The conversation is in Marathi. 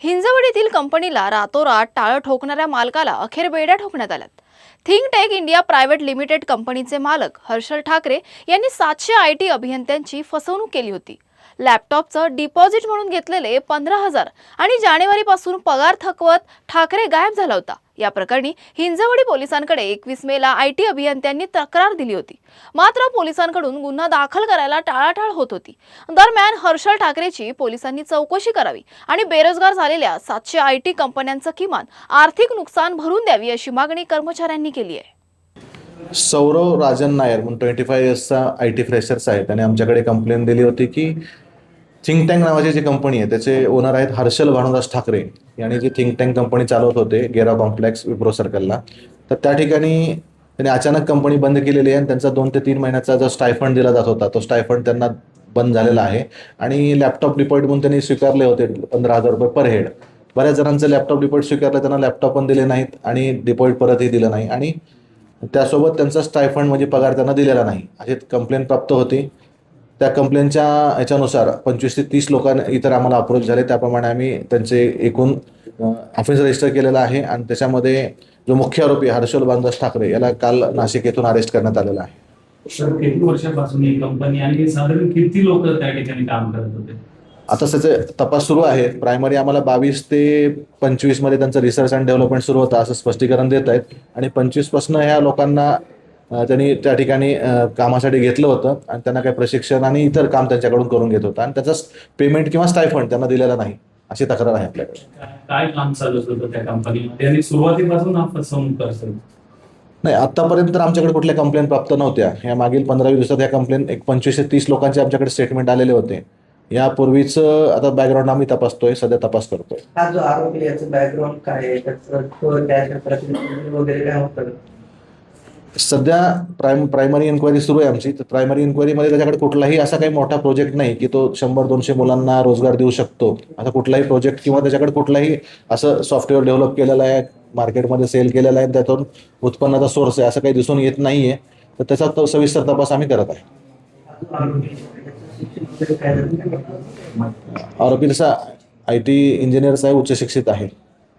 हिंजवडीतील कंपनीला रातोरात टाळं ठोकणाऱ्या मालकाला अखेर बेड्या ठोकण्यात आल्यात. Think tech India private limited कंपनीचे मालक हर्षल ठाकरे यांनी 700 IT अभियंत्यांची फसवणूक केली होती. लॅपटॉपचं डिपॉझिट म्हणून घेतलेले 15,000 आणि जानेवारीपासून पगार थकवत ठाकरे गायब झाला होता. या प्रकरणी हिंजवडी पोलिसांकडे 21 मेला IT अभियंत्यांनी तक्रार दिली होती. मात्र पोलिसांकडून गुन्हा दाखल करायला टाळाटाळ होत होती. दरम्यान हर्षल ठाकरेची पोलिसांनी चौकशी करावी आणि बेरोजगार झालेल्या 700 IT कंपन्यांचं किमान आर्थिक नुकसान भरून द्यावी अशी मागणी कर्मचाऱ्यांनी केली आहे. सौरव राजन नायर म्हणून 25 इयर्सचा IT फ्रेशर्स आहे. त्याने आमच्याकडे कंप्लेंट दिली होती की थिंक टँक नावाची जी कंपनी आहे त्याचे ओनर आहेत हर्षल भानुदास ठाकरे यांनी जी थिंक टँक कंपनी चालवत होते गेरा कॉम्प्लेक्स विप्रो सर्कलला. तर त्या ठिकाणी त्यांनी अचानक कंपनी बंद केलेली आहे आणि त्यांचा 2 ते 3 महिन्याचा जो स्टायफंड दिला जात होता तो स्टायफंड त्यांना बंद झालेला आहे. आणि लॅपटॉप डिपॉझिट म्हणून त्यांनी स्वीकारले होते 15,000 रुपये पर हेड. बऱ्याच जणांचं लॅपटॉप डिपॉझिट स्वीकारलं, त्यांना लॅपटॉप पण दिले नाहीत आणि डिपॉझिट परतही दिलं नाही आणि त्यासोबत त्यांचा स्टायफंड म्हणजे पगार त्यांना दिलेला नाही अशी कंप्लेंट प्राप्त होती. त्या कंप्लेंटच्या ह्याच्यानुसार 25 ते 30 लोकांना इतर आम्हाला अप्रोच झाले. त्याप्रमाणे आम्ही त्यांचे एकूण ऑफिस रजिस्टर केलेलं आहे आणि त्याच्यामध्ये जो मुख्य आरोपी हर्षल भानुदास ठाकरे याला काल नाशिक येथून अरेस्ट करण्यात आलेला आहे. सर, किती वर्षापासून ही कंपनी आणि साधारण किती लोक त्या ठिकाणी काम करत होते? आता त्याचे तपास सुरू आहे. प्रायमरी आम्हाला 22 ते 25 मध्ये त्यांचं रिसर्च अँड डेव्हलपमेंट सुरू होतं असं स्पष्टीकरण देत आहेत आणि 25 पासून ह्या लोकांना त्यांनी त्या ठिकाणी कामासाठी घेतलं होतं आणि त्यांना काही प्रशिक्षण आणि इतर काम त्यांच्याकडून करून घेत होतं आणि त्याचा पेमेंट किंवा स्टायफंड त्यांना दिलेला नाही अशी तक्रार आहे आपल्याकडे. काय काम चालू होतं त्या कंपनीमध्ये आणि सुरुवातीपासून हा फसवणूक असेल? नाही, आतापर्यंत तर आमच्याकडे कुठल्या कंप्लेंट प्राप्त नव्हत्या. या मागील 15-20 दिवसात ह्या कंप्लेंट 25 ते 30 लोकांचे आमच्याकडे स्टेटमेंट आलेले होते. यापूर्वीच आता बॅकग्राऊंड आम्ही तपासतोय, सध्या तपास करतोय. हा जो आरोपी याचं बॅकग्राऊंड काय आहे, त्याच्या प्रतिनिधी वगैरे काय होतं? सध्या प्रायमरी इन्क्वायरी सुरू आहे आमची. तर प्रायमरी इन्क्वायरीमध्ये त्याच्याकडे कुठलाही असा काही मोठा प्रोजेक्ट नाही की तो 100-200 मुलांना रोजगार देऊ शकतो. असा कुठलाही प्रोजेक्ट किंवा त्याच्याकडे कुठलाही असं सॉफ्टवेअर डेव्हलप केलेलं आहे, मार्केटमध्ये सेल केलेलं आहे, त्यातून उत्पन्नाचा सोर्स आहे असं काही दिसून येत नाहीये. तर त्याचा सविस्तर तपास आम्ही करत आहे. आरोपी तसा IT इंजिनियर्स आहे, उच्च शिक्षित आहे.